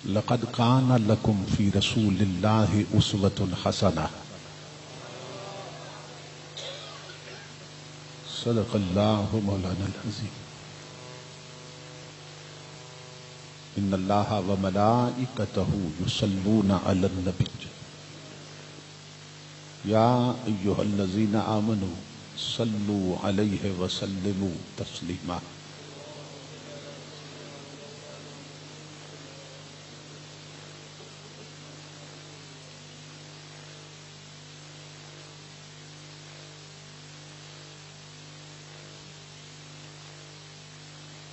لقد کان لکم فی رسول اللہ اسوۃ حسنہ صدق اللہ مولانا العظیم. ان اللہ وملائکتہ یصلون علی النبی یا ایھا الذین آمنوا صلوا علیہ وسلموا تسلیما.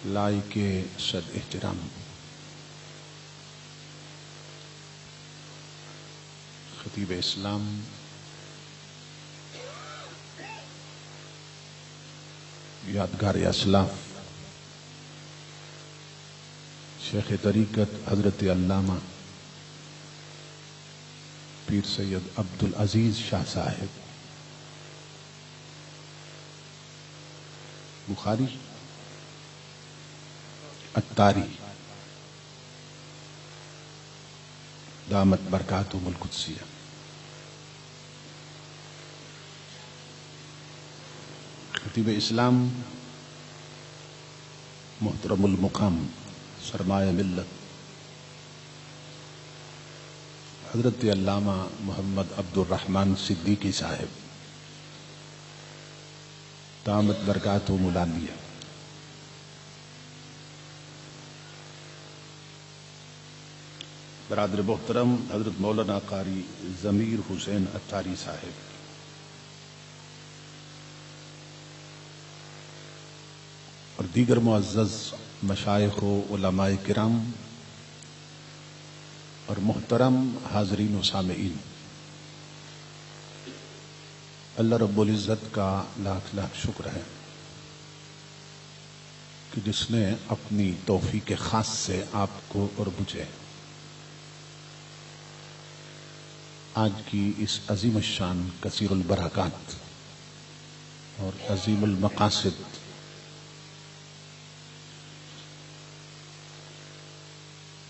لائق صد احترام خطیب اسلام یادگار اسلاف شیخ طریقت حضرت علامہ پیر سید عبدالعزیز شاہ صاحب بخاری اتاری دامت برکاتہم القدسیہ، خطیب اسلام محترم المقام سرمایہ ملت حضرت علامہ محمد عبد الرحمن صدیقی صاحب دامت برکاتہم العالیہ، برادر محترم حضرت مولانا قاری ضمیر حسین اتاری صاحب، اور دیگر معزز مشائخ و علماء کرام اور محترم حاضرین و سامعین، اللہ رب العزت کا لاکھ لاکھ شکر ہے کہ جس نے اپنی توفیق خاص سے آپ کو اور مجھے آج کی اس عظیم الشان کثیر البرکات اور عظیم المقاصد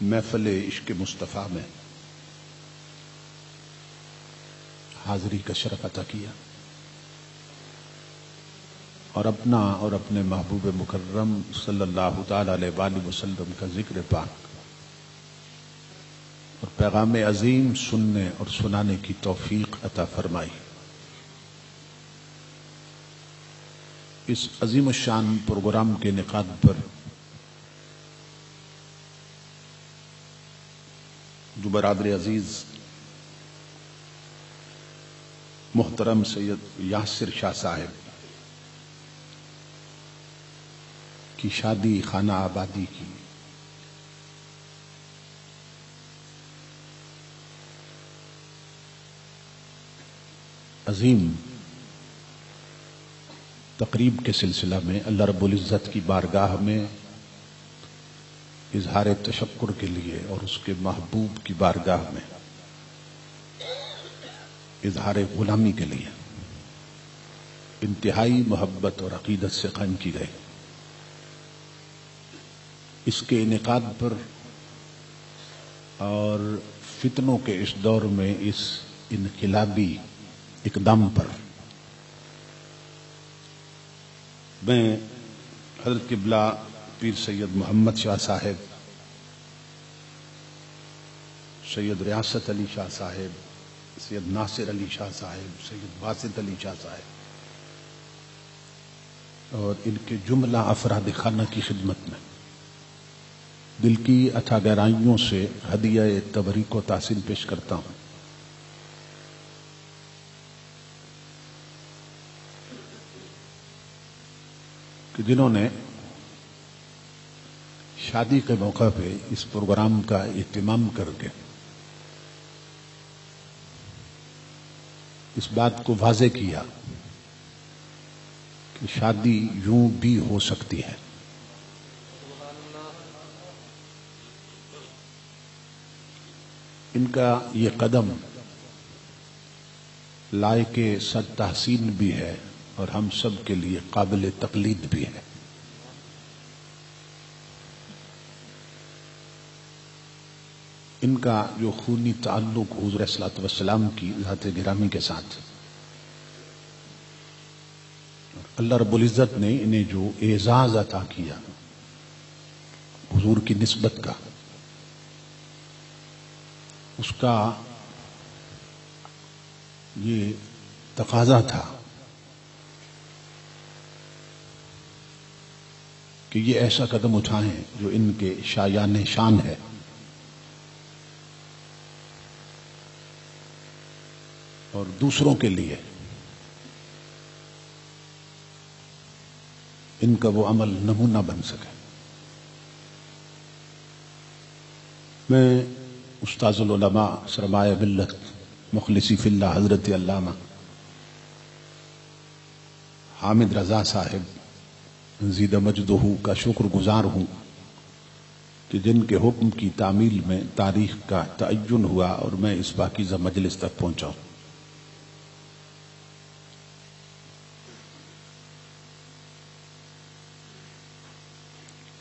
محفل عشق مصطفیٰ میں حاضری کا شرف عطا کیا، اور اپنا اور اپنے محبوب مکرم صلی اللہ تعالی علیہ وآلہ وسلم کا ذکر پاک اور پیغام عظیم سننے اور سنانے کی توفیق عطا فرمائی. اس عظیم الشان پروگرام کے انعقاد پر جو برادر عزیز محترم سید یاسر شاہ صاحب کی شادی خانہ آبادی کی عظیم تقریب کے سلسلہ میں اللہ رب العزت کی بارگاہ میں اظہار تشکر کے لیے اور اس کے محبوب کی بارگاہ میں اظہار غلامی کے لیے انتہائی محبت اور عقیدت سے قائم کی گئی. اس کے انعقاد پر اور فتنوں کے اس دور میں اس انقلابی اقدام پر میں حضرت قبلہ پیر سید محمد شاہ صاحب، سید ریاست علی شاہ صاحب، سید ناصر علی شاہ صاحب، سید باسط علی شاہ صاحب اور ان کے جملہ افراد خانہ کی خدمت میں دل کی اتھا گہرائیوں سے ہدیہ تبریک و تحسین پیش کرتا ہوں. کہ جنہوں نے شادی کے موقع پہ اس پروگرام کا اہتمام کر کے اس بات کو واضح کیا کہ شادی یوں بھی ہو سکتی ہے. ان کا یہ قدم لائق صد تحسین بھی ہے اور ہم سب کے لیے قابل تقلید بھی ہے. ان کا جو خونی تعلق حضور صلی اللہ علیہ وسلم کی ذات گرامی کے ساتھ، اللہ رب العزت نے انہیں جو اعزاز عطا کیا حضور کی نسبت کا، اس کا یہ تقاضا تھا کہ یہ ایسا قدم اٹھائیں جو ان کے شایان شان ہے، اور دوسروں کے لیے ان کا وہ عمل نمونہ بن سکے۔ میں استاذ العلماء سرمایہ ملت مخلصی فی اللہ حضرت علامہ حامد رضا صاحب زید مجدہ کا شکر گزار ہوں کہ جن کے حکم کی تعمیل میں تاریخ کا تعین ہوا اور میں اس پاکیزہ مجلس تک پہنچا ہوں۔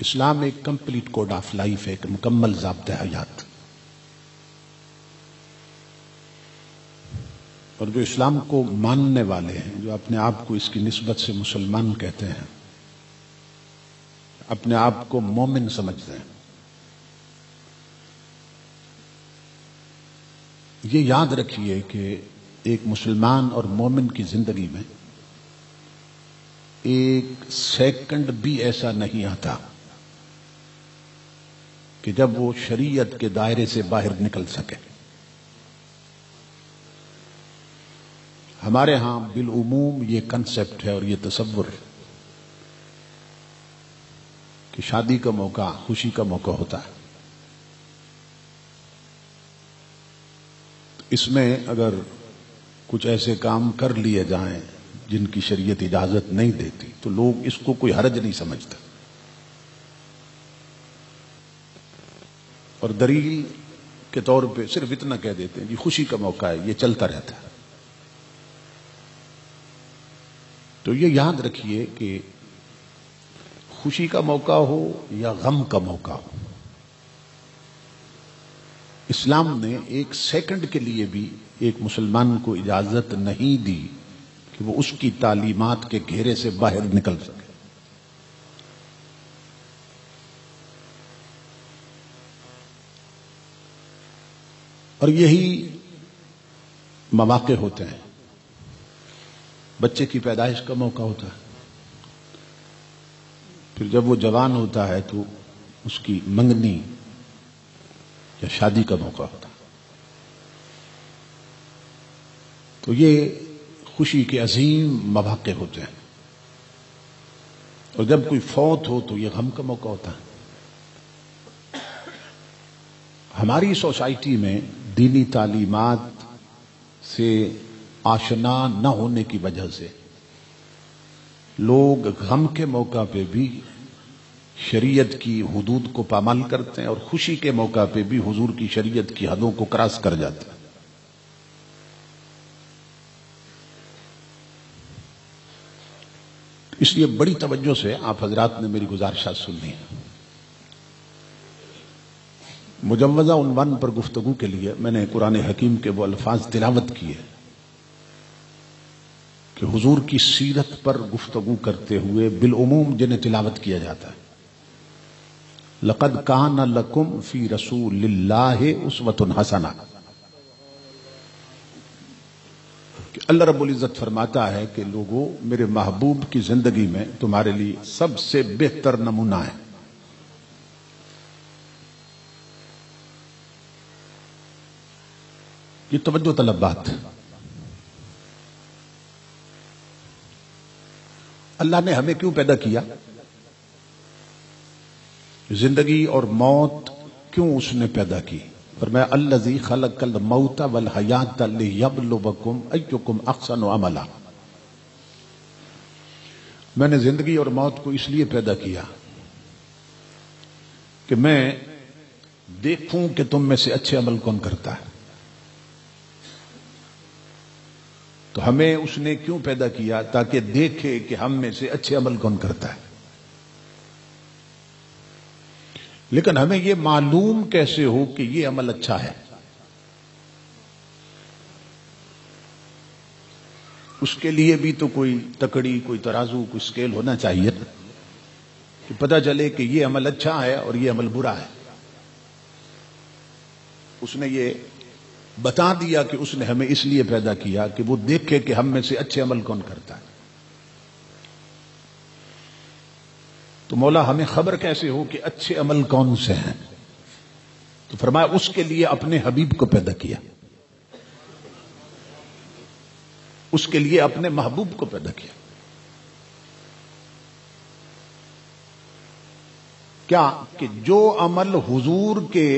اسلام ایک کمپلیٹ کوڈ آف لائف ہے، ایک مکمل ضابطۂ حیات، اور جو اسلام کو ماننے والے ہیں، جو اپنے آپ کو اس کی نسبت سے مسلمان کہتے ہیں، اپنے آپ کو مومن سمجھتے ہیں، یہ یاد رکھیے کہ ایک مسلمان اور مومن کی زندگی میں ایک سیکنڈ بھی ایسا نہیں آتا کہ جب وہ شریعت کے دائرے سے باہر نکل سکے۔ ہمارے ہاں بالعموم یہ کنسپٹ ہے اور یہ تصور کہ شادی کا موقع خوشی کا موقع ہوتا ہے، اس میں اگر کچھ ایسے کام کر لیے جائیں جن کی شریعت اجازت نہیں دیتی تو لوگ اس کو کوئی حرج نہیں سمجھتے، اور دلیل کے طور پہ صرف اتنا کہہ دیتے ہیں جی خوشی کا موقع ہے، یہ چلتا رہتا ہے۔ تو یہ یاد رکھیے کہ خوشی کا موقع ہو یا غم کا موقع ہو، اسلام نے ایک سیکنڈ کے لیے بھی ایک مسلمان کو اجازت نہیں دی کہ وہ اس کی تعلیمات کے گھیرے سے باہر نکل سکے۔ اور یہی مواقع ہوتے ہیں، بچے کی پیدائش کا موقع ہوتا ہے، پھر جب وہ جوان ہوتا ہے تو اس کی منگنی یا شادی کا موقع ہوتا ہے۔ تو یہ خوشی کے عظیم مواقع ہوتے ہیں، اور جب کوئی فوت ہو تو یہ غم کا موقع ہوتا ہے۔ ہماری سوسائٹی میں دینی تعلیمات سے آشنا نہ ہونے کی وجہ سے لوگ غم کے موقع پہ بھی شریعت کی حدود کو پامال کرتے ہیں، اور خوشی کے موقع پہ بھی حضور کی شریعت کی حدوں کو کراس کر جاتے ہیں۔ اس لیے بڑی توجہ سے آپ حضرات نے میری گزارشات سننی ہے۔ مجوزہ عنوان پر گفتگو کے لیے میں نے قرآن حکیم کے وہ الفاظ تلاوت کیے کہ حضور کی سیرت پر گفتگو کرتے ہوئے بالعموم جنہیں تلاوت کیا جاتا ہے، لقد کان لکم فی رسول اللہ اسوۃ حسنہ، کہ اللہ رب العزت فرماتا ہے کہ لوگوں میرے محبوب کی زندگی میں تمہارے لیے سب سے بہتر نمونہ ہے۔ یہ توجہ طلب بات۔ اللہ نے ہمیں کیوں پیدا کیا؟ زندگی اور موت کیوں اس نے پیدا کی؟ فرمایا الذی خلق الموت والحیات لیبلوکم ایکم احسن عملا، میں نے زندگی اور موت کو اس لیے پیدا کیا کہ میں دیکھوں کہ تم میں سے اچھے عمل کون کرتا ہے۔ تو ہمیں اس نے کیوں پیدا کیا؟ تاکہ دیکھے کہ ہم میں سے اچھے عمل کون کرتا ہے۔ لیکن ہمیں یہ معلوم کیسے ہو کہ یہ عمل اچھا ہے؟ اس کے لیے بھی تو کوئی تکڑی، کوئی ترازو، کوئی اسکیل ہونا چاہیے کہ پتہ چلے کہ یہ عمل اچھا ہے اور یہ عمل برا ہے۔ اس نے یہ بتا دیا کہ اس نے ہمیں اس لیے پیدا کیا کہ وہ دیکھے کہ ہم میں سے اچھے عمل کون کرتا ہے۔ تو مولا ہمیں خبر کیسے ہو کہ اچھے عمل کون سے ہیں؟ تو فرمایا اس کے لیے اپنے حبیب کو پیدا کیا، اس کے لیے اپنے محبوب کو پیدا کیا۔ کیا کہ جو عمل حضور کے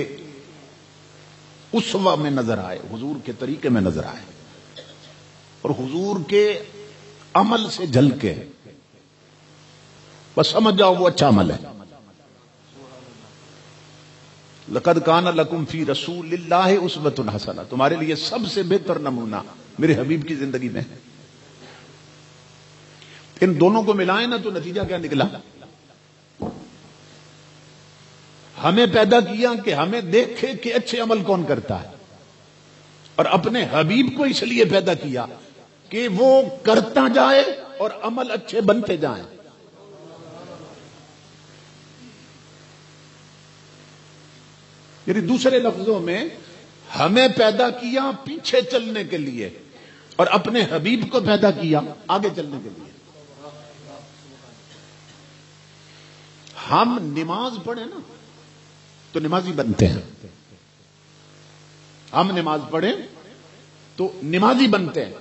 اسوہ میں نظر آئے، حضور کے طریقے میں نظر آئے اور حضور کے عمل سے جل کے بس سمجھ جاؤ وہ اچھا عمل ہے۔ لقد کان لکم فی رسول اللہ اسوۃ حسنہ، تمہارے لیے سب سے بہتر نمونہ میرے حبیب کی زندگی میں ہے۔ ان دونوں کو ملائیں نا تو نتیجہ کیا نکلا؟ ہمیں پیدا کیا کہ ہمیں دیکھے کہ اچھے عمل کون کرتا ہے، اور اپنے حبیب کو اس لیے پیدا کیا کہ وہ کرتا جائے اور عمل اچھے بنتے جائیں۔ یعنی دوسرے لفظوں میں ہمیں پیدا کیا پیچھے چلنے کے لیے اور اپنے حبیب کو پیدا کیا آگے چلنے کے لیے۔ ہم نماز پڑھیں نا تو نمازی بنتے ہیں، ہم نماز پڑھیں تو نمازی بنتے ہیں۔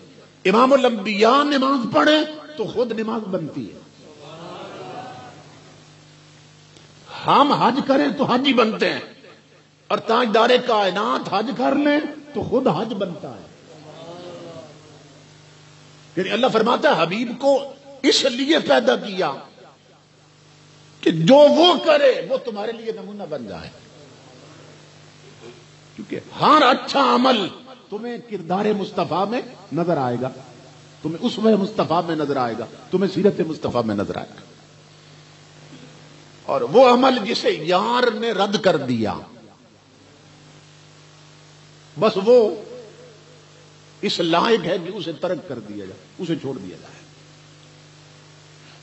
امام الانبیاء نماز پڑھیں تو خود نماز بنتی ہے۔ ہم حج کریں تو حج ہی بنتے ہیں، اور تاجدار کائنات حج کر لیں تو خود حج بنتا ہے۔ یعنی اللہ فرماتا ہے حبیب کو اس لیے پیدا کیا کہ جو وہ کرے وہ تمہارے لیے نمونہ بن جائے، کیونکہ ہر اچھا عمل تمہیں کردار مصطفیٰ میں نظر آئے گا، تمہیں اسوہ مصطفیٰ میں نظر آئے گا، تمہیں سیرت مصطفیٰ میں نظر آئے گا۔ اور وہ عمل جسے یار نے رد کر دیا بس وہ اس لائق ہے کہ اسے ترک کر دیا جائے، اسے چھوڑ دیا جائے۔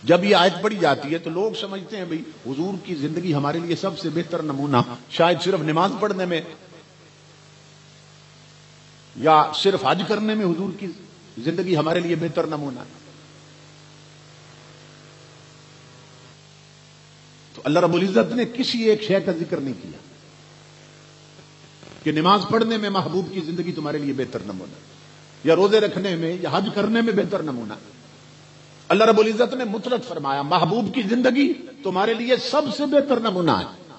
جب یہ آیت پڑھی جاتی ہے تو لوگ سمجھتے ہیں بھئی حضور کی زندگی ہمارے لیے سب سے بہتر نمونہ شاید صرف نماز پڑھنے میں یا صرف حج کرنے میں حضور کی زندگی ہمارے لیے بہتر نمونہ ہے۔ تو اللہ رب العزت نے کسی ایک شے کا ذکر نہیں کیا کہ نماز پڑھنے میں محبوب کی زندگی تمہارے لیے بہتر نمونہ، یا روزے رکھنے میں یا حج کرنے میں بہتر نمونہ۔ اللہ رب العزت نے مطلق فرمایا محبوب کی زندگی تمہارے لیے سب سے بہتر نمونہ ہے۔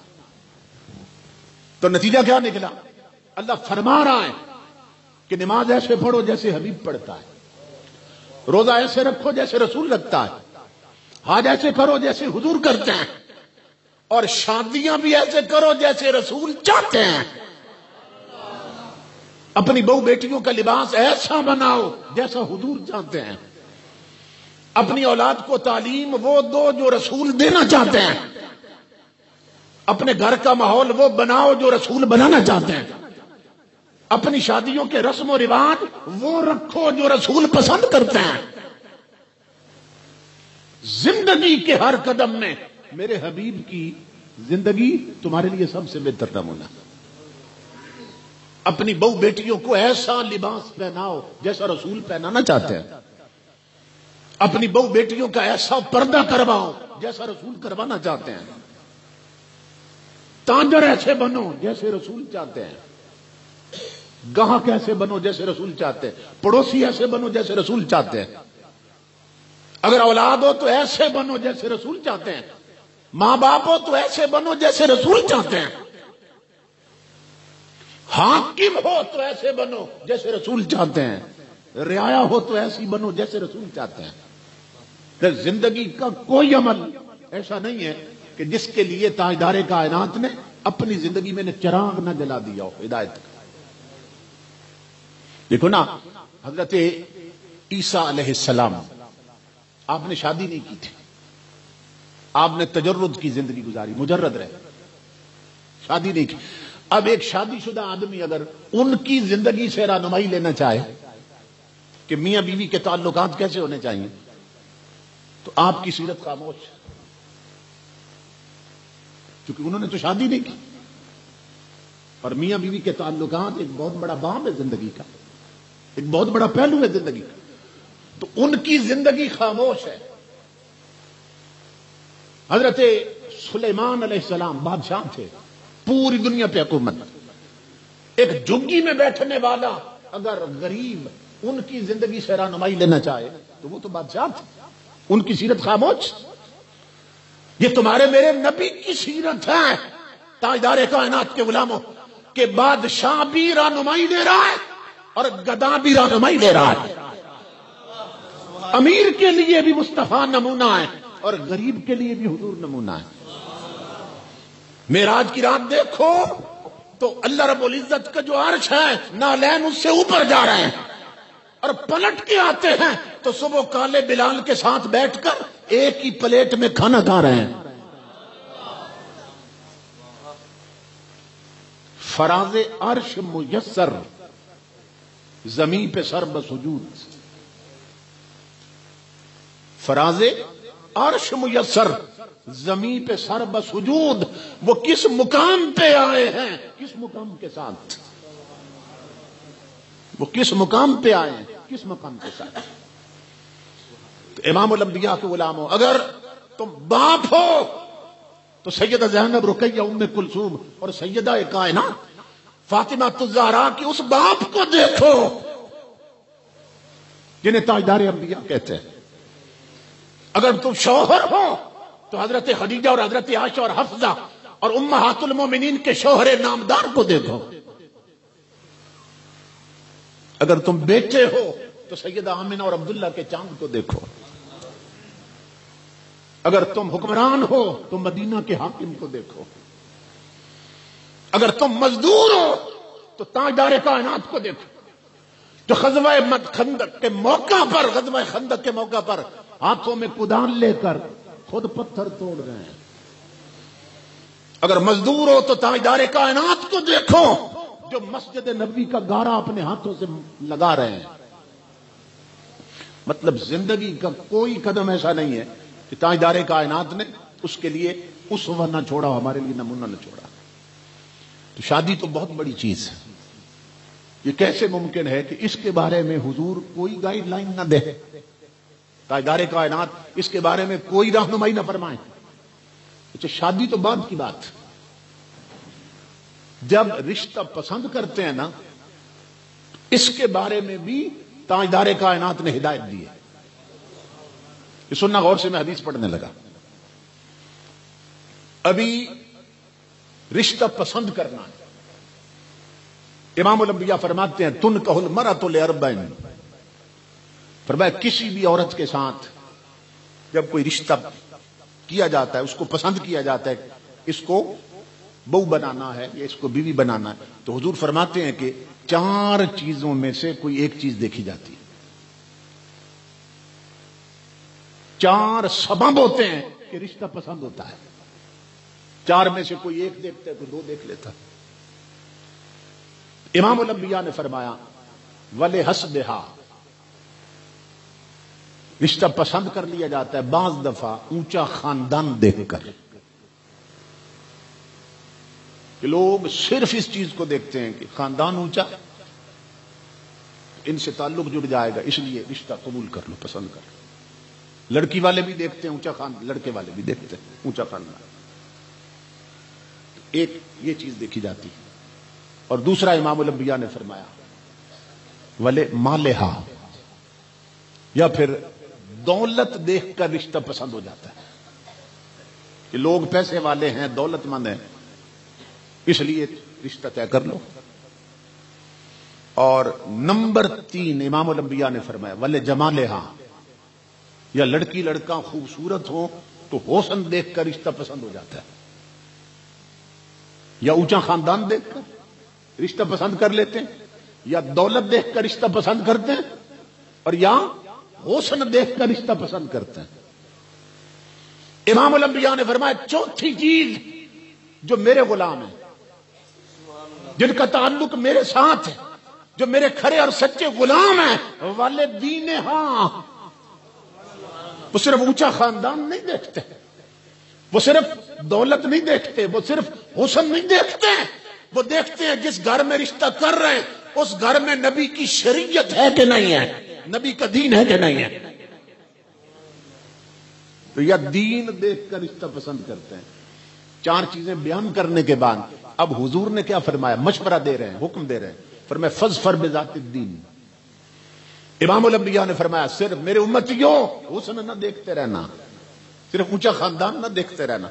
تو نتیجہ کیا نکلا؟ اللہ فرما رہا ہے کہ نماز ایسے پڑھو جیسے حبیب پڑھتا ہے، روزہ ایسے رکھو جیسے رسول رکھتا ہے، حج ایسے کرو جیسے حضور کرتے ہیں، اور شادیاں بھی ایسے کرو جیسے رسول چاہتے ہیں۔ اپنی بہو بیٹیوں کا لباس ایسا بناؤ جیسا حضور چاہتے ہیں، اپنی اولاد کو تعلیم وہ دو جو رسول دینا چاہتے ہیں، اپنے گھر کا ماحول وہ بناؤ جو رسول بنانا چاہتے ہیں، اپنی شادیوں کے رسم و رواج وہ رکھو جو رسول پسند کرتے ہیں۔ زندگی کے ہر قدم میں میرے حبیب کی زندگی تمہارے لیے سب سے بہتر نمونہ۔ اپنی بہو بیٹیوں کو ایسا لباس پہناؤ جیسا رسول پہنانا چاہتے ہیں، اپنی بہو بیٹیوں کا ایسا پردہ کرواؤ جیسا رسول کروانا چاہتے ہیں، تاجر ایسے بنو جیسے رسول چاہتے ہیں، گاہک ایسے بنو جیسے رسول چاہتے ہیں، پڑوسی ایسے بنو جیسے رسول چاہتے ہیں، اگر اولاد ہو تو ایسے بنو جیسے رسول چاہتے ہیں، ماں باپ ہو تو ایسے بنو جیسے رسول چاہتے ہیں، حاکم ہو تو ایسے بنو جیسے رسول چاہتے ہیں، رعایا ہو تو ایسی بنو جیسے رسول چاہتے ہیں۔ پھر زندگی کا کوئی عمل ایسا نہیں ہے کہ جس کے لیے تاجدار کائنات نے اپنی زندگی میں چراغ نہ جلا دیا ہو ہدایت کا۔ دیکھو نا، حضرت عیسیٰ علیہ السلام، آپ نے شادی نہیں کی تھی، آپ نے تجرد کی زندگی گزاری، مجرد رہے، شادی نہیں کی. اب ایک شادی شدہ آدمی اگر ان کی زندگی سے رہنمائی لینا چاہے کہ میاں بیوی کے تعلقات کیسے ہونے چاہیے، تو آپ کی سیرت خاموش، کیونکہ انہوں نے تو شادی نہیں کی. اور میاں بیوی کے تعلقات ایک بہت بڑا باب ہے زندگی کا، ایک بہت بڑا پہلو ہے زندگی کا. تو ان کی زندگی خاموش ہے. حضرت سلیمان علیہ السلام بادشاہ تھے، پوری دنیا پہ حکومت. ایک جھگی میں بیٹھنے والا اگر غریب ان کی زندگی سے رہنمائی لینا چاہے تو وہ تو بادشاہ تھے، ان کی سیرت خاموش. یہ تمہارے میرے نبی کی سیرت ہے، تاجدار کائنات کے غلاموں، کہ بادشاہ بھی رہنمائی دے رہا ہے اور گدا بھی رہنمائی دے رہا ہے. امیر کے لیے بھی مصطفیٰ نمونہ ہے اور غریب کے لیے بھی حضور نمونہ ہے. معراج کی رات دیکھو تو اللہ رب العزت کا جو عرش ہے نالین اس سے اوپر جا رہے ہیں، اور پلٹ کے آتے ہیں تو صبح کالے بلال کے ساتھ بیٹھ کر ایک ہی پلیٹ میں کھانا کھا رہے ہیں. فراز عرش میسر، زمین پہ سر بسجود. فراز عرش میسر، زمین پہ سر بسجود. وہ کس مقام پہ آئے ہیں، کس مقام کے ساتھ، وہ کس مقام پہ آئے ہیں، کس مقام کے ساتھ. تو امام الانبیاء کے غلاموں، اگر تم باپ ہو تو سیدہ زینب رقیہ ام کلثوم اور سیدہ کائنات فاطمہ الزہرا کی اس باپ کو دیکھو جنہیں تاجدار انبیاء کہتے ہیں. اگر تم شوہر ہو تو حضرت خدیجہ اور حضرت عائشہ اور حفصہ اور امہات المومنین کے شوہر نامدار کو دیکھو. اگر تم بیٹے ہو تو سیدہ آمنہ اور عبداللہ کے چاند کو دیکھو. اگر تم حکمران ہو تو مدینہ کے حاکم کو دیکھو. اگر تم مزدور ہو تو تاجدار کائنات کو دیکھو جو غزوہ خندق کے موقع پر ہاتھوں میں کدال لے کر خود پتھر توڑ رہے ہیں. اگر مزدور ہو تو تاجدار کائنات کو دیکھو جو مسجد نبوی کا گارا اپنے ہاتھوں سے لگا رہے ہیں. مطلب زندگی کا کوئی قدم ایسا نہیں ہے کہ تاجدار کائنات نے اس کے لیے اسوہ نہ چھوڑا، ہمارے لیے نمونہ نہ چھوڑا. تو شادی تو بہت بڑی چیز ہے. یہ کیسے ممکن ہے کہ اس کے بارے میں حضور کوئی گائیڈ لائن نہ دے، تاجدار کائنات اس کے بارے میں کوئی رہنمائی نہ فرمائے؟ اچھا شادی تو بعد کی بات. جب رشتہ پسند کرتے ہیں نا، اس کے بارے میں بھی تاجدار کائنات نے ہدایت دی ہے. یہ سننا غور سے، میں حدیث پڑھنے لگا. ابھی رشتہ پسند کرنا ہے. امام الانبیاء فرماتے ہیں تنکح المرأۃ لاربع، فرمایا کسی بھی عورت کے ساتھ جب کوئی رشتہ کیا جاتا ہے، اس کو پسند کیا جاتا ہے، اس کو بہو بنانا ہے یا اس کو بیوی بنانا ہے، تو حضور فرماتے ہیں کہ 4 چیزوں میں سے کوئی ایک چیز دیکھی جاتی ہے. 4 سبب ہوتے ہیں کہ رشتہ پسند ہوتا ہے. 4 میں سے کوئی ایک دیکھتا ہے، کوئی 2 دیکھ لیتا ہے. امام الانبیاء نے فرمایا وَلِحَسْبِهَا، رشتہ پسند کر لیا جاتا ہے بعض دفعہ اونچا خاندان دیکھ کر، کہ لوگ صرف اس چیز کو دیکھتے ہیں کہ خاندان اونچا، ان سے تعلق جڑ جائے گا، اس لیے رشتہ قبول کر لو، پسند کر لو. لڑکی والے بھی دیکھتے ہیں اونچا خاندان، لڑکے والے بھی دیکھتے ہیں اونچا خاندان. ایک یہ چیز دیکھی جاتی ہے. اور دوسرا امام الانبیاء نے فرمایا وَلِمَالِهَا، یا پھر دولت دیکھ کر رشتہ پسند ہو جاتا ہے کہ لوگ پیسے والے ہیں، دولت مند ہیں، اس لیے رشتہ طے کر لو. اور نمبر 3 امام الانبیاء نے فرمایا وَلِجَمَالِهَا، یا لڑکی لڑکا خوبصورت ہو تو حسن دیکھ کر رشتہ پسند ہو جاتا ہے، یا اونچا خاندان دیکھ کر رشتہ پسند کر لیتے ہیں، یا دولت دیکھ کر رشتہ پسند کرتے ہیں، اور یا حسن دیکھ کر رشتہ پسند کرتے ہیں. امام الانبیاء نے فرمایا 4تھی چیز جو میرے غلام ہیں جن کا تعلق میرے ساتھ ہے، جو میرے کھرے اور سچے غلام ہیں، والدین ہاں، وہ صرف اونچا خاندان نہیں دیکھتے، وہ صرف دولت نہیں دیکھتے، وہ صرف حسن نہیں دیکھتے، وہ دیکھتے ہیں جس گھر میں رشتہ کر رہے ہیں اس گھر میں نبی کی شریعت ہے کہ نہیں ہے، نبی کا دین ہے کہ نہیں ہے۔ تو یا دین دیکھ کر رشتہ پسند کرتے ہیں۔ چار چیزیں بیان کرنے کے بعد اب حضور نے کیا فرمایا؟ مشورہ دے رہے ہیں، حکم دے رہے ہیں، فرمایا فظفر بذات الدین۔ امام الانبیاء نے فرمایا صرف میرے امتیوں حسن نہ دیکھتے رہنا، صرف اونچا خاندان نہ دیکھتے رہنا،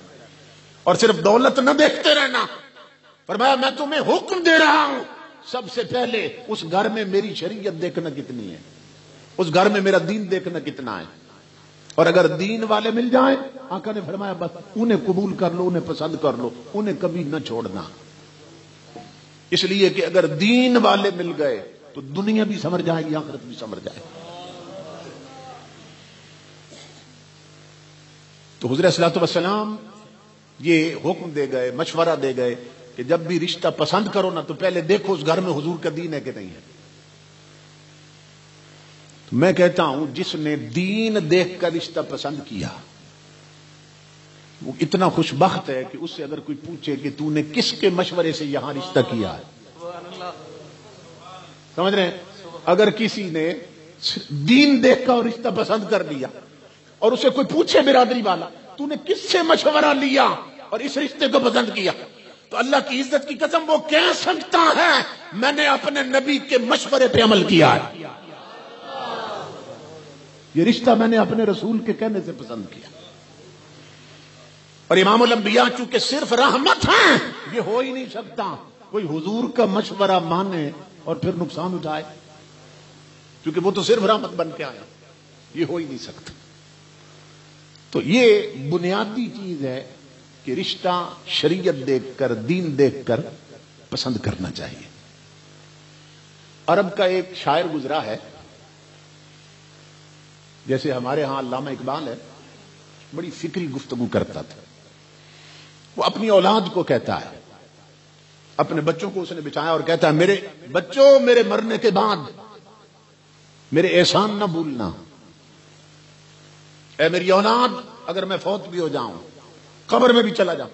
اور صرف دولت نہ دیکھتے رہنا، فرمایا میں تمہیں حکم دے رہا ہوں سب سے پہلے اس گھر میں میری شریعت دیکھنا کتنی ہے، اس گھر میں میرا دین دیکھنا کتنا ہے، اور اگر دین والے مل جائیں آقا نے فرمایا بس انہیں قبول کر لو، انہیں پسند کر لو، انہیں کبھی نہ چھوڑنا، اس لیے کہ اگر دین والے مل گئے تو دنیا بھی سمر جائے گی، آخرت بھی سمر جائے گی۔ تو حضور صلی اللہ علیہ وسلم یہ حکم دے گئے، مشورہ دے گئے کہ جب بھی رشتہ پسند کرو نا تو پہلے دیکھو اس گھر میں حضور کا دین ہے کہ نہیں ہے۔ تو میں کہتا ہوں جس نے دین دیکھ کر رشتہ پسند کیا وہ اتنا خوش بخت ہے کہ اس سے اگر کوئی پوچھے کہ تو نے کس کے مشورے سے یہاں رشتہ کیا ہے، سمجھ رہے ہیں؟ اگر کسی نے دین دیکھ کر رشتہ پسند کر لیا اور اسے کوئی پوچھے برادری والا تو نے کس سے مشورہ لیا اور اس رشتے کو پسند کیا، تو اللہ کی عزت کی قسم وہ کہہ سکتا ہے میں نے اپنے نبی کے مشورے پہ عمل کیا ہے، یہ رشتہ میں نے اپنے رسول کے کہنے سے پسند کیا۔ اور امام الانبیاء چونکہ صرف رحمت ہیں، یہ ہو ہی نہیں سکتا کوئی حضور کا مشورہ مانے اور پھر نقصان اٹھائے، کیونکہ وہ تو صرف رحمت بن کے آیا، یہ ہو ہی نہیں سکتا۔ تو یہ بنیادی چیز ہے کہ رشتہ شریعت دیکھ کر، دین دیکھ کر پسند کرنا چاہیے۔ عرب کا ایک شاعر گزرا ہے، جیسے ہمارے ہاں علامہ اقبال ہے، بڑی فکری گفتگو کرتا تھا، وہ اپنی اولاد کو کہتا ہے، اپنے بچوں کو اس نے بچایا اور کہتا ہے میرے بچوں میرے مرنے کے بعد میرے احسان نہ بھولنا، اے میری اولاد اگر میں فوت بھی ہو جاؤں، قبر میں بھی چلا جاؤں،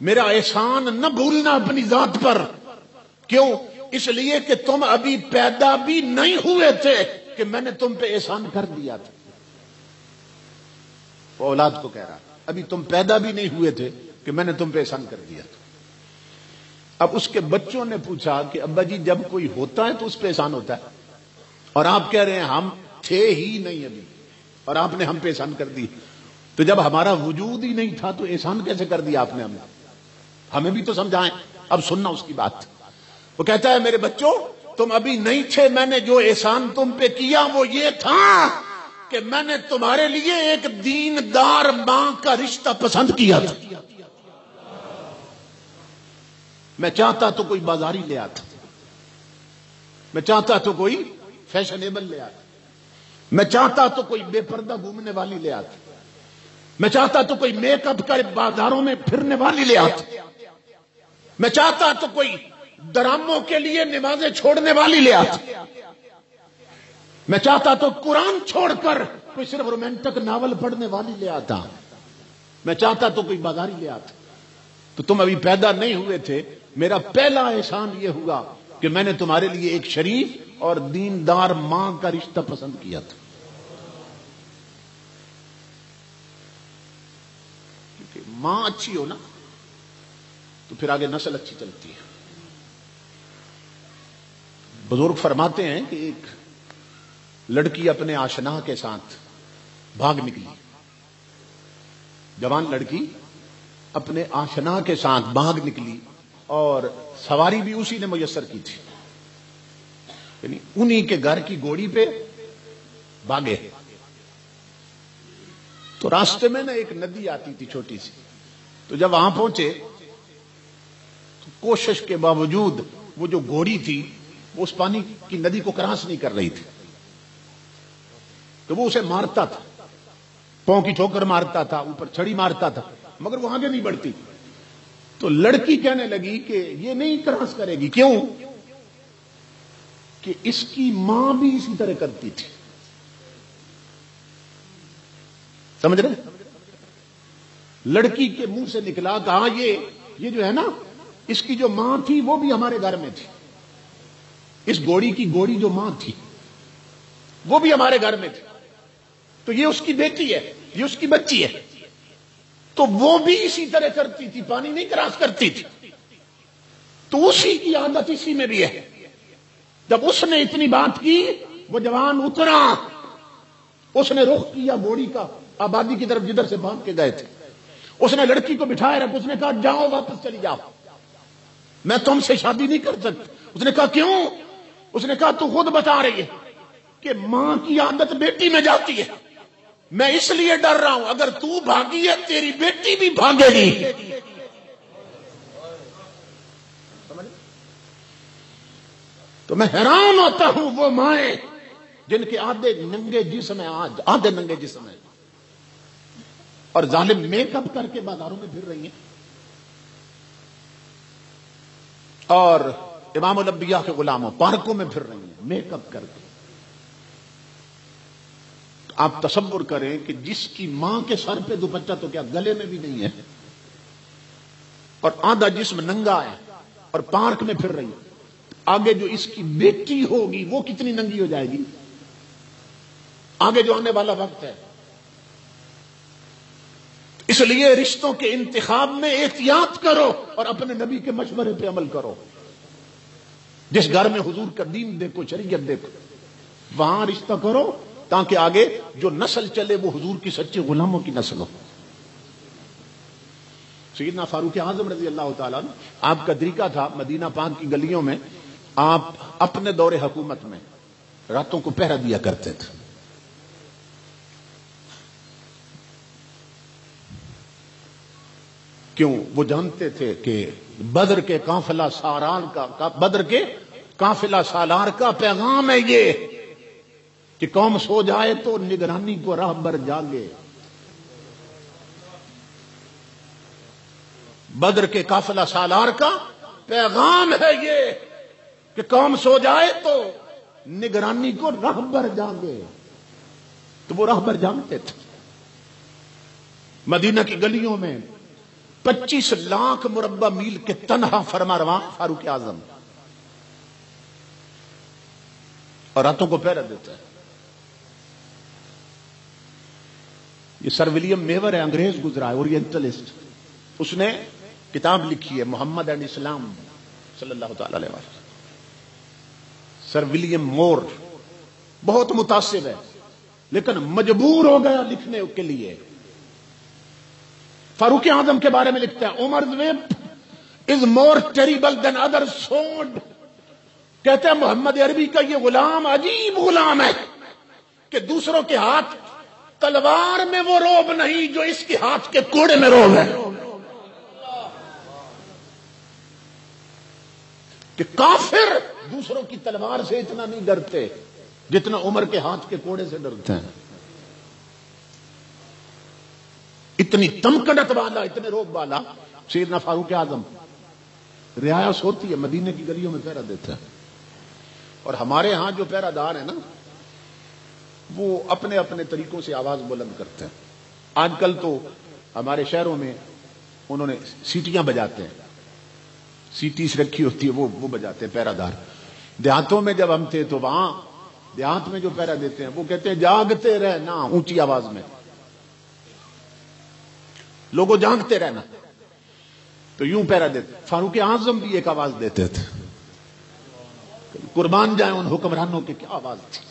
میرا احسان نہ بھولنا اپنی ذات پر۔ کیوں؟ اس لیے کہ تم ابھی پیدا بھی نہیں ہوئے تھے کہ میں نے تم پہ احسان کر دیا تھا۔ وہ اولاد کو کہہ رہا ابھی تم پیدا بھی نہیں ہوئے تھے کہ میں نے تم پہ احسان کر دیا تھا۔ اب اس کے بچوں نے پوچھا کہ ابا جی جب کوئی ہوتا ہے تو اس پہ احسان ہوتا ہے، اور آپ کہہ رہے ہیں ہم تھے ہی نہیں ابھی اور آپ نے ہم پہ احسان کر دی، تو جب ہمارا وجود ہی نہیں تھا تو احسان کیسے کر دیا آپ نے ہمیں بھی تو سمجھائیں۔ اب سننا اس کی بات۔ وہ کہتا ہے میرے بچوں تم ابھی نہیں تھے، میں نے جو احسان تم پہ کیا وہ یہ تھا کہ میں نے تمہارے لیے ایک دیندار ماں کا رشتہ پسند کیا تھا۔ میں چاہتا تو کوئی بازاری لے آتا، میں چاہتا تو کوئی فیشنیبل لے آتا، میں چاہتا تو کوئی بے پردہ گھومنے والی لے آتا، میں چاہتا تو کوئی میک اپ کر بازاروں میں پھرنے والی لے آتا، میں چاہتا تو کوئی ڈراموں کے لیے نمازیں چھوڑنے والی لے آتا، میں چاہتا تو قرآن چھوڑ کر کوئی صرف رومانٹک ناول پڑھنے والی لے آتا، میں چاہتا تو کوئی بازاری لے آتا۔ تو تم ابھی پیدا نہیں ہوئے تھے، میرا پہلا احسان یہ ہوا کہ میں نے تمہارے لیے ایک شریف اور دیندار ماں کا رشتہ پسند کیا تھا۔ کیونکہ ماں اچھی ہو نا تو پھر آگے نسل اچھی چلتی ہے۔ بزرگ فرماتے ہیں کہ ایک لڑکی اپنے آشنا کے ساتھ بھاگ نکلی، جوان لڑکی اپنے آشنا کے ساتھ بھاگ نکلی اور سواری بھی اسی نے میسر کی تھی، یعنی انہی کے گھر کی گھوڑی پہ بھاگے۔ تو راستے میں نا ایک ندی آتی تھی چھوٹی سی، تو جب وہاں پہنچے تو کوشش کے باوجود وہ جو گھوڑی تھی وہ اس پانی کی ندی کو کراس نہیں کر رہی تھی، تو وہ اسے مارتا تھا، پاؤں کی ٹھوکر مارتا تھا، اوپر چھڑی مارتا تھا، مگر وہ آگے نہیں بڑھتی۔ تو لڑکی کہنے لگی کہ یہ نہیں کراس کرے گی. کیوں؟ کہ اس کی ماں بھی اسی طرح کرتی تھی. سمجھ رہے؟ لڑکی کے منہ سے نکلا کہ ہاں یہ جو ہے نا، اس کی جو ماں تھی وہ بھی ہمارے گھر میں تھی. اس گوڑی کی گوڑی جو ماں تھی وہ بھی ہمارے گھر میں تھی. تو یہ اس کی بیٹی ہے، یہ اس کی بچی ہے. تو وہ بھی اسی طرح کرتی تھی، پانی نہیں کراس کرتی تھی. تو اسی کی عادت اسی میں بھی ہے. جب اس نے اتنی بات کی، وہ جوان اترا، اس نے رخ کیا گوڑی کا آبادی کی طرف جدھر سے بھاگ کے گئے تھے. اس نے لڑکی کو بٹھائے رکھا. اس نے کہا جاؤ، واپس چلی جاؤ، میں تم سے شادی نہیں کر سکتا. اس نے کہا کیوں؟ اس نے کہا تو خود بتا رہی ہے کہ ماں کی عادت بیٹی میں جاتی ہے. میں اس لیے ڈر رہا ہوں اگر تو بھاگی ہے تیری بیٹی بھی بھاگے گی. تو میں حیران ہوتا ہوں وہ مائیں جن کے آدھے ننگے جسم ہیں، آج آدھے ننگے جسم ہیں، اور ظالم میک اپ کر کے بازاروں میں پھر رہی ہیں، اور امام الانبیاء کے غلاموں پارکوں میں پھر رہی ہیں میک اپ کر کے. آپ تصور کریں کہ جس کی ماں کے سر پہ دوپٹہ تو کیا گلے میں بھی نہیں ہے، اور آدھا جسم ننگا ہے اور پارک میں پھر رہی ہے. آگے جو اس کی بیٹی ہوگی وہ کتنی ننگی ہو جائے گی. آگے جو آنے والا وقت ہے. اس لیے رشتوں کے انتخاب میں احتیاط کرو اور اپنے نبی کے مشورے پہ عمل کرو. جس گھر میں حضور کا دین دیکھو، شریعت دیکھو، وہاں رشتہ کرو تاکہ آگے جو نسل چلے وہ حضور کی سچے غلاموں کی نسل ہو. سیدنا فاروق اعظم رضی اللہ تعالیٰ عنہ، آپ کا طریقہ تھا مدینہ پاک کی گلیوں میں آپ اپنے دور حکومت میں راتوں کو پہرا دیا کرتے تھے. کیوں؟ وہ جانتے تھے کہ بدر کے قافلہ سالار کا پیغام ہے یہ کہ قوم سو جائے تو نگرانی کو راہبر جاگے. بدر کے قافلہ سالار کا پیغام ہے یہ کہ قوم سو جائے تو نگرانی کو راہبر جاگے. تو وہ راہبر جانتے تھے. مدینہ کی گلیوں میں 25 لاکھ مربع میل کے تنہا فرما رواں فاروق اعظم، اور راتوں کو پہرا دیتا ہے. یہ سر ولیم میور ہے، انگریز گزرا ہے، اورینٹلسٹ. اس نے کتاب لکھی ہے محمد اینڈ اسلام صلی اللہ تعالی علیہ وسلم. سر ولیم مور بہت متاثر ہے لیکن مجبور ہو گیا لکھنے کے لیے. فاروق اعظم کے بارے میں لکھتا ہے عمر's whip is more terrible than other sword. کہتے ہیں محمد عربی کا یہ غلام عجیب غلام ہے کہ دوسروں کے ہاتھ تلوار میں وہ روب نہیں جو اس کے ہاتھ کے کوڑے میں روب ہے. کہ کافر دوسروں کی تلوار سے اتنا نہیں ڈرتے جتنا عمر کے ہاتھ کے کوڑے سے ڈرتے ہیں. اتنی تمکڑت والا، اتنے روب والا سیدنا فاروق اعظم. رعایت ہوتی ہے، مدینے کی گلیوں میں پہرا دیتا ہے. اور ہمارے ہاں جو پہرا دار ہے نا وہ اپنے اپنے طریقوں سے آواز بلند کرتے ہیں. آج کل تو ہمارے شہروں میں انہوں نے سیٹیاں بجاتے ہیں، سیٹیز رکھی ہوتی ہے وہ بجاتے ہیں پہرا دار. دیہاتوں میں جب ہم تھے تو وہاں دیہات میں جو پہرا دیتے ہیں وہ کہتے ہیں جاگتے رہنا، اونچی آواز میں لوگوں جاگتے رہنا. تو یوں پہرا دیتے. فاروق اعظم بھی ایک آواز دیتے تھے، قربان جائیں ان حکمرانوں کی کیا آواز تھی.